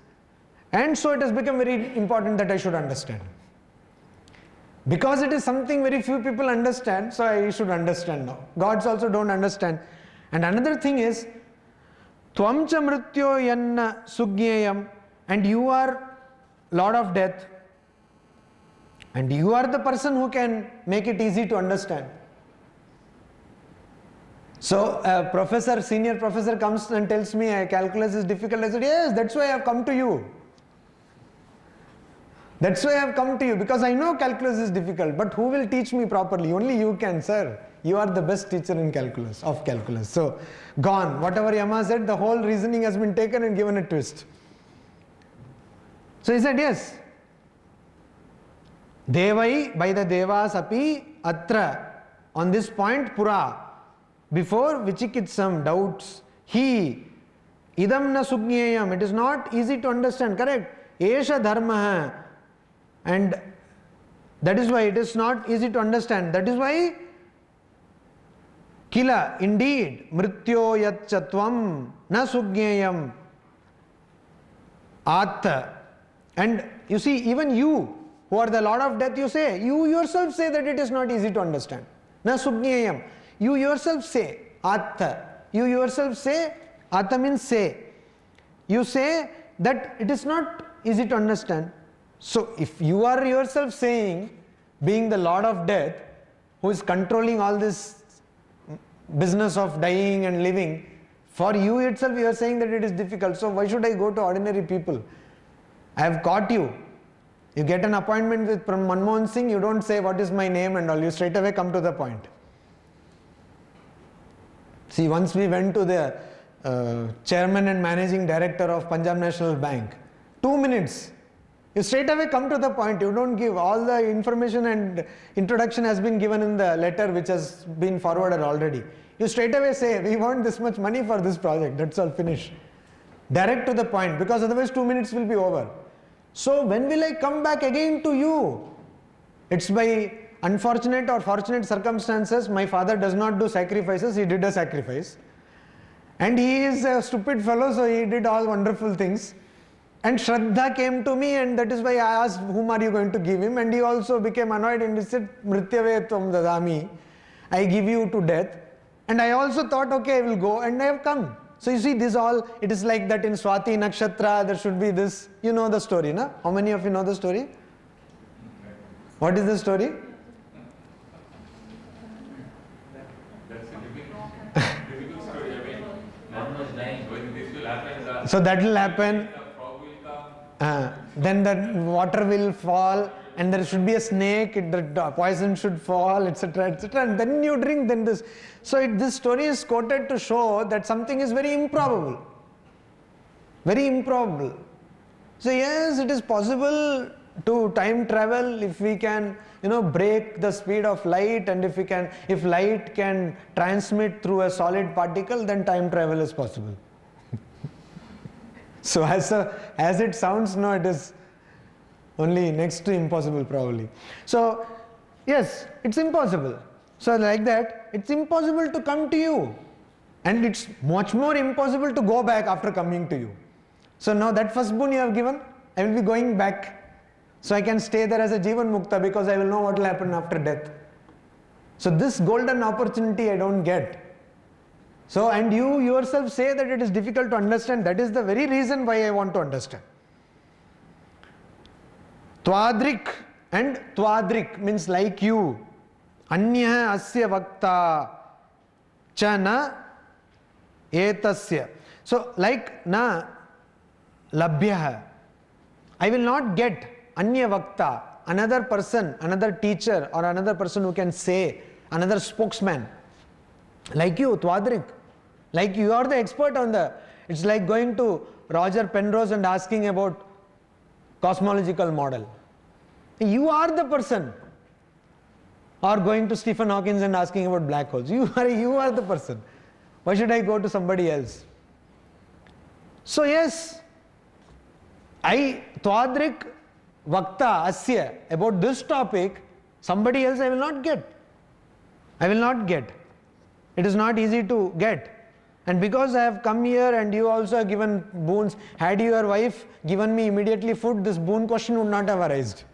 And so it has become very important that I should understand. Because it is something very few people understand, so I should understand now. Gods also don't understand. And another thing is, Tvam cha mrityo yanna sugneyam, and you are Lord of Death, and you are the person who can make it easy to understand. So a senior professor comes and tells me calculus is difficult. I said, yes, that's why I have come to you. That's why I have come to you, because I know calculus is difficult, but who will teach me properly? Only you can, sir. You are the best teacher in calculus. So, gone. Whatever Yama said, the whole reasoning has been taken and given a twist. So he said, yes. Devai, by the Devas api atra. On this point, Pura, before Vichikitsam doubts, he Idam na sugnyayam. It is not easy to understand. Correct? Esha dharma. And that is why it is not easy to understand. That is why Kila, indeed, mrityo yatchatvam na sugnyayam atta. And you see, even you who are the Lord of Death, you say, you yourself say that it is not easy to understand. Na sugnyayam. You yourself say, atta. You yourself say, atta means say. You say that it is not easy to understand. So if you are yourself saying, being the Lord of Death, who is controlling all this business of dying and living, for you itself you are saying that it is difficult. So why should I go to ordinary people? I have caught you. You get an appointment with Manmohan Singh, you don't say what is my name and all, you straight away come to the point. See, once we went to the chairman and managing director of Punjab National Bank, 2 minutes. You straight away come to the point. You don't give all the information, and introduction has been given in the letter which has been forwarded already. You straight away say, we want this much money for this project. That's all, finish. Direct to the point, because otherwise 2 minutes will be over. So when will I come back again to you? It's by unfortunate or fortunate circumstances. My father does not do sacrifices. He did a sacrifice. And he is a stupid fellow, so he did all wonderful things. And Shraddha came to me, and that is why I asked, whom are you going to give him? And he also became annoyed and he said, Mrityave tvam dadami. I give you to death. And I also thought, okay, I will go, and I have come. So you see, this all, it is like that in Swati Nakshatra, there should be this. You know the story, na? How many of you know the story? What is the story? That's a difficult story. I mean, not much time. When this will happen, So that will happen. frog will come. Then the water will fall, and there should be a snake, the poison should fall, etc., etc. And then you drink, then this. So this story is quoted to show that something is very improbable. Very improbable. So yes, it is possible to time travel if we can, break the speed of light, and if light can transmit through a solid particle, then time travel is possible. So as it sounds, no, it is only next to impossible probably. So yes, it's impossible. So like that, it's impossible to come to you. And it's much more impossible to go back after coming to you. So now that first boon you have given, I will be going back. So I can stay there as a Jivan Mukta, because I will know what will happen after death. So this golden opportunity I don't get. So, and you yourself say that it is difficult to understand. That is the very reason why I want to understand. Twadrik, and Twadrik means like you. Anya asya vakta cha na etasya. So like na labhyah. I will not get anya vakta, another person, another teacher, or another person who can say, another spokesman. Like you, Twadrik. Like you are the expert on it's like going to Roger Penrose and asking about cosmological model. You are the person. Or going to Stephen Hawking and asking about black holes. You are the person. Why should I go to somebody else? So yes, Twadrik Vakta Asya, about this topic, somebody else I will not get. I will not get. It is not easy to get. And because I have come here and you also have given boons, had your wife given me immediately food, this boon question would not have arisen.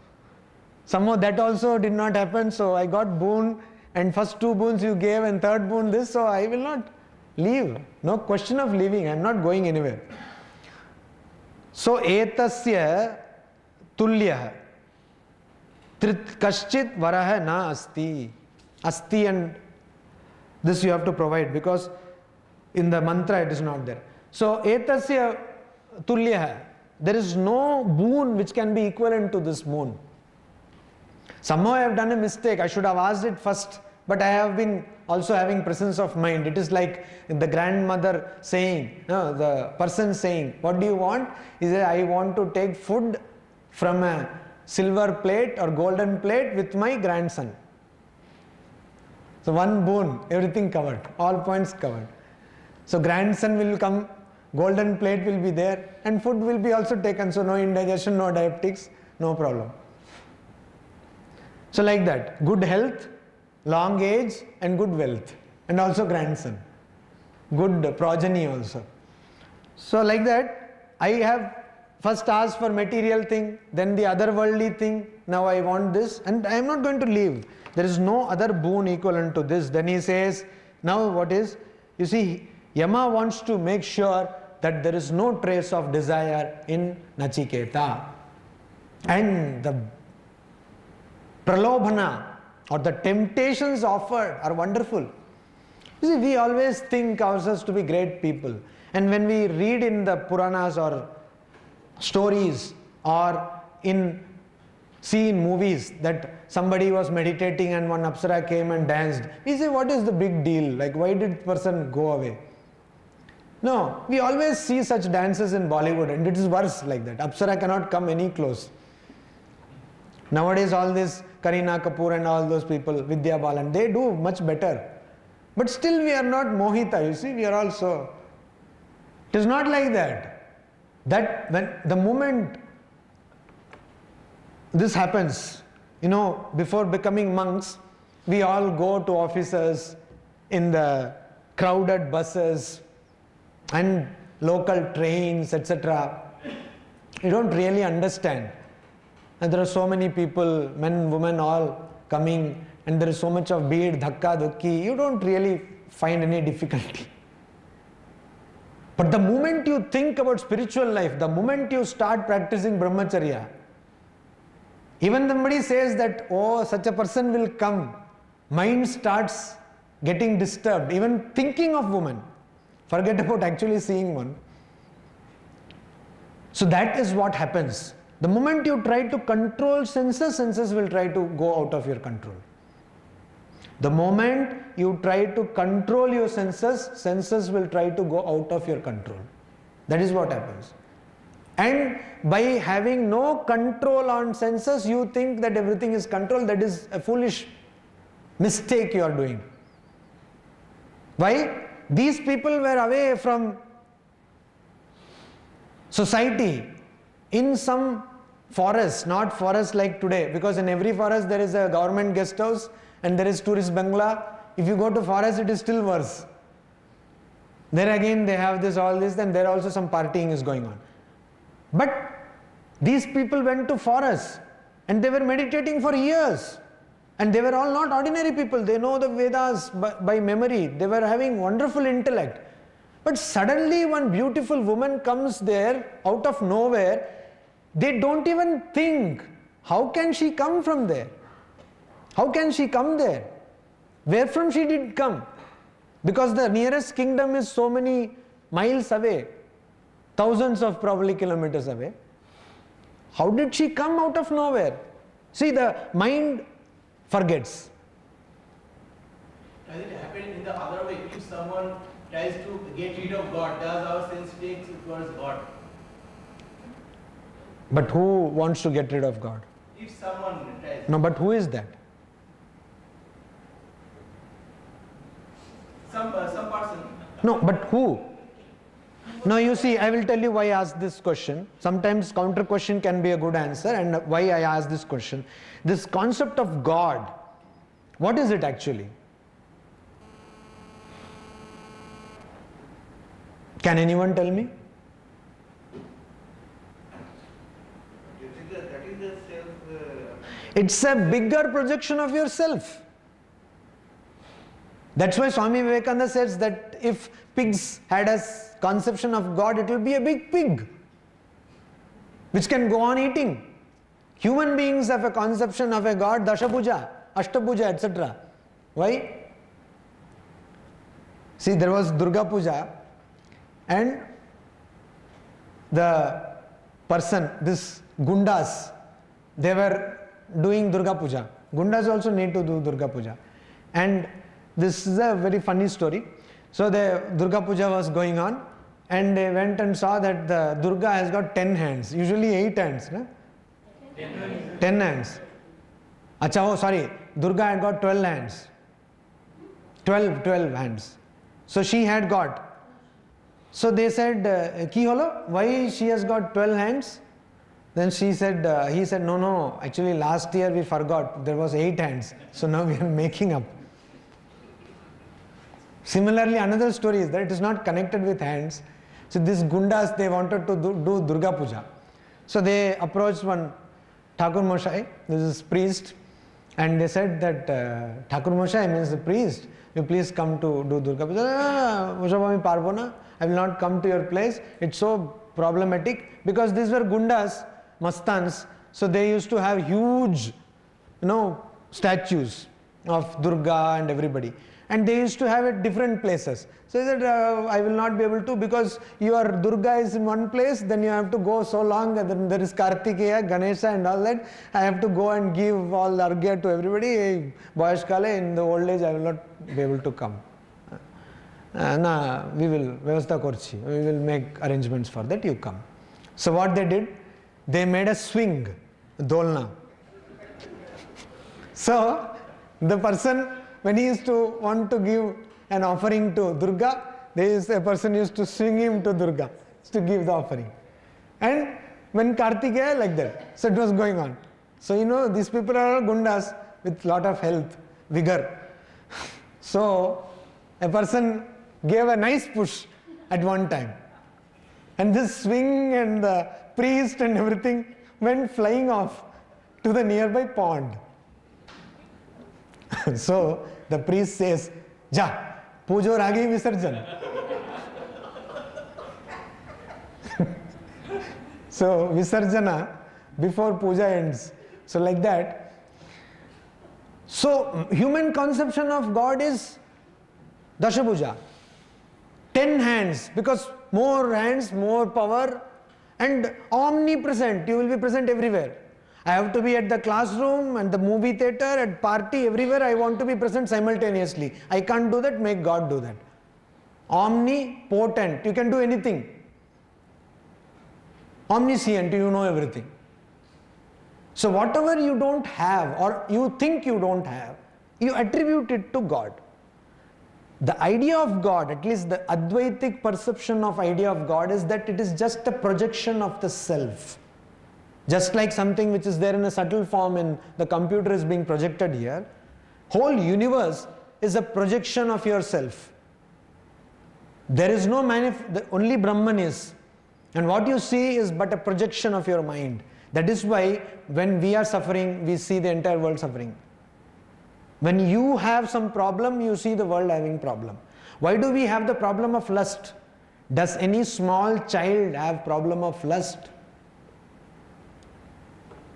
Somehow that also did not happen, so I got boon, and first 2 boons you gave and third boon this, so I will not leave. No question of leaving, I am not going anywhere. So etasya tulyah kaschit varaha na asti. Asti, and this you have to provide, because in the mantra it is not there. So etasya tulyah, there is no boon which can be equivalent to this boon. Somehow I have done a mistake. I should have asked it first, but I have been also having presence of mind. It is like the grandmother saying, no, the person saying, what do you want? He says, I want to take food from a silver plate or golden plate with my grandson. So one boon, everything covered, all points covered. So grandson will come golden plate will be there, and food will be also taken. So no indigestion, no diabetics, no problem. So like that, good health, long age, and good wealth, and also grandson, good progeny also. So like that, I have first asked for material thing, then the otherworldly thing. Now I want this, and I am not going to leave. There is no other boon equivalent to this. Then he says, now what is? You see, Yama wants to make sure that there is no trace of desire in Nachiketa. And the pralobhana or the temptations offered are wonderful. You see, we always think ourselves to be great people. And when we read in the Puranas or stories or see in movies that somebody was meditating and one Apsara came and danced, we say, what is the big deal? Like, why did the person go away? No, we always see such dances in Bollywood, and it is worse like that. Apsara cannot come any close. Nowadays all this Kareena Kapoor and all those people, Vidya Balan, they do much better. But still we are not Mohita, you see, we are also. It is not like that. That when the moment this happens, before becoming monks, we all go to offices in the crowded buses and local trains, etc. You don't really understand. And there are so many people, men, women, all coming, and there is so much of bead, dhakka, dhukki. You don't really find any difficulty. But the moment you think about spiritual life, the moment you start practicing brahmacharya, even somebody says that, oh, such a person will come, mind starts getting disturbed, even thinking of woman. Forget about actually seeing one. So that is what happens. The moment you try to control senses will try to go out of your control. The moment you try to control your senses will try to go out of your control. That is what happens. And by having no control on senses, you think that everything is controlled. That is a foolish mistake you are doing. Why? These people were away from society in some forest, not forest like today, because in every forest there is a government guest house and there is tourist bangla. If you go to forest, it is still worse. There again they have this, all this, then there also some partying is going on. But these people went to forest and they were meditating for years. And they were all not ordinary people. They know the Vedas by memory. They were having wonderful intellect. But suddenly one beautiful woman comes there out of nowhere. They don't even think, how can she come from there? How can she come there? Where from she did come? Because the nearest kingdom is so many miles away, thousands of probably kilometers away. How did she come out of nowhere? See, the mind forgets. Does it happen in the other way? If someone tries to get rid of God, does our sense takes towards God? But who wants to get rid of God? If someone tries. No, but who is that? Some person. No, but who? Now you see, I will tell you why I asked this question. Sometimes counter question can be a good answer, and why I asked this question. This concept of God, what is it actually? Can anyone tell me? That is the self. It's a bigger projection of yourself. That's why Swami Vivekananda says that if pigs had a conception of God, it will be a big pig which can go on eating. Human beings have a conception of a God, Dashabhuja, Ashtabhuja, etc. Why? See, there was Durga Puja, and the person, this Gundas, they were doing Durga Puja. Gundas also need to do Durga Puja. And this is a very funny story. So the Durga Puja was going on, and they went and saw that the Durga has got 10 hands, usually 8 hands. No? 10 hands. Acha, oh sorry, Durga had got 12 hands. 12 hands. So she had got So they said, Ki holo? Why she has got 12 hands? Then he said, no, actually last year we forgot, there was 8 hands. So now we are making up. Similarly, another story is that it is not connected with hands. So these gundas, they wanted to do Durga Puja. So they approached one Thakur Moshai, this is priest, and they said that Thakur Moshai means the priest, you please come to do Durga Puja. Moshabami Parvona, I will not come to your place. It's so problematic because these were gundas, mastans, so they used to have huge, statues of Durga and everybody. And they used to have it different places. So he said, I will not be able to, because your Durga is in one place, then you have to go so long, and then there is Kartikeya, Ganesha and all that. I have to go and give all argya to everybody. Boyashkale, in the old age, I will not be able to come. We will, Vyavastha Korchi, we will make arrangements for that, you come. So what they did, they made a swing, dolna. So the person, when he used to want to give an offering to Durga, a person used to swing him to Durga to give the offering. And when Kartikeya, like that. So it was going on. So these people are all gundas with lot of health, vigor. So a person gave a nice push at one time. And this swing and the priest and everything went flying off to the nearby pond. So the priest says, Ja, pujo ragi visarjan. So visarjana before puja ends. So like that. So human conception of God is Dashabhuja. 10 hands, because more hands, more power, and omnipresent. You will be present everywhere. I have to be at the classroom and the movie theater, at party, everywhere I want to be present simultaneously. I can't do that, make God do that. Omnipotent, you can do anything. Omniscient, you know everything. So whatever you don't have or you think you don't have, you attribute it to God. The idea of God, at least the Advaitic perception of idea of God, is that it is just a projection of the self. Just like something which is there in a subtle form in the computer is being projected here, whole universe is a projection of yourself. There is no only Brahman is, and what you see is but a projection of your mind. That is why when we are suffering, we see the entire world suffering. When you have some problem, you see the world having problem. Why do we have the problem of lust? Does any small child have problem of lust?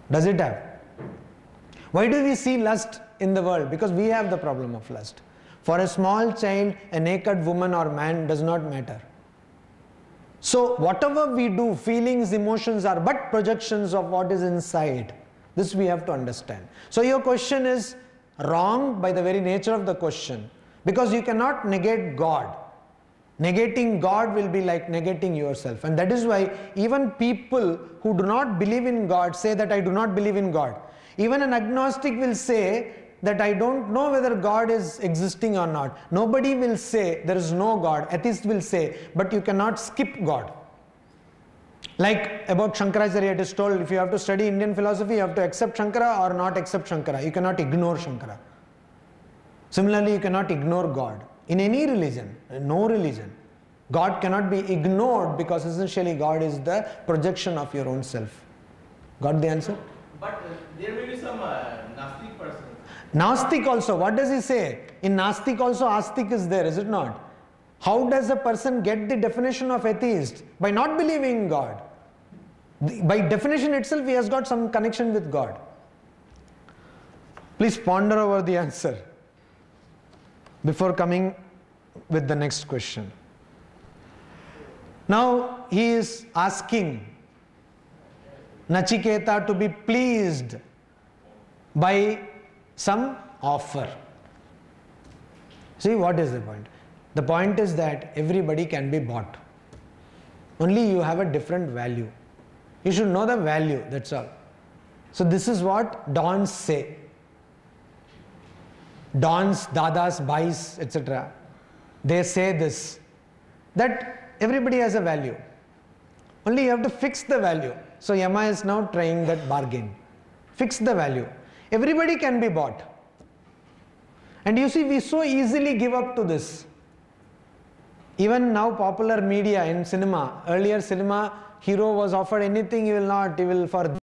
Does it have? Why do we see lust in the world? Because we have the problem of lust. For a small child, a naked woman or man does not matter. So whatever we do, feelings, emotions are but projections of what is inside. This we have to understand. So your question is wrong by the very nature of the question, because you cannot negate God. Negating God will be like negating yourself, and that is why even people who do not believe in God say that I do not believe in God. Even an agnostic will say that I don't know whether God is existing or not. Nobody will say there is no God. Atheist will say, but you cannot skip God. Like about Shankaracharya, it is told if you have to study Indian philosophy, you have to accept Shankara or not accept Shankara. You cannot ignore Shankara. Similarly, you cannot ignore God. In any religion, no religion, God cannot be ignored, because essentially God is the projection of your own self. Got the answer? But there may be some Nastic person. Nastic also, what does he say? In Nastic also Astic is there, is it not? How does a person get the definition of atheist? By not believing in God. By definition itself, he has got some connection with God. Please ponder over the answer before coming with the next question. Now he is asking Nachiketa to be pleased by some offer. See, what is the point? The point is that everybody can be bought. Only you have a different value. You should know the value, that's all. So this is what dons say. Dons, dadas, bhais, etc. They say this, that Everybody has a value. Only you have to fix the value. So Yama is now trying that bargain. Fix the value. Everybody can be bought. And you see, we so easily give up to this. Even now popular media in cinema, earlier cinema hero was offered anything, he will not, he will for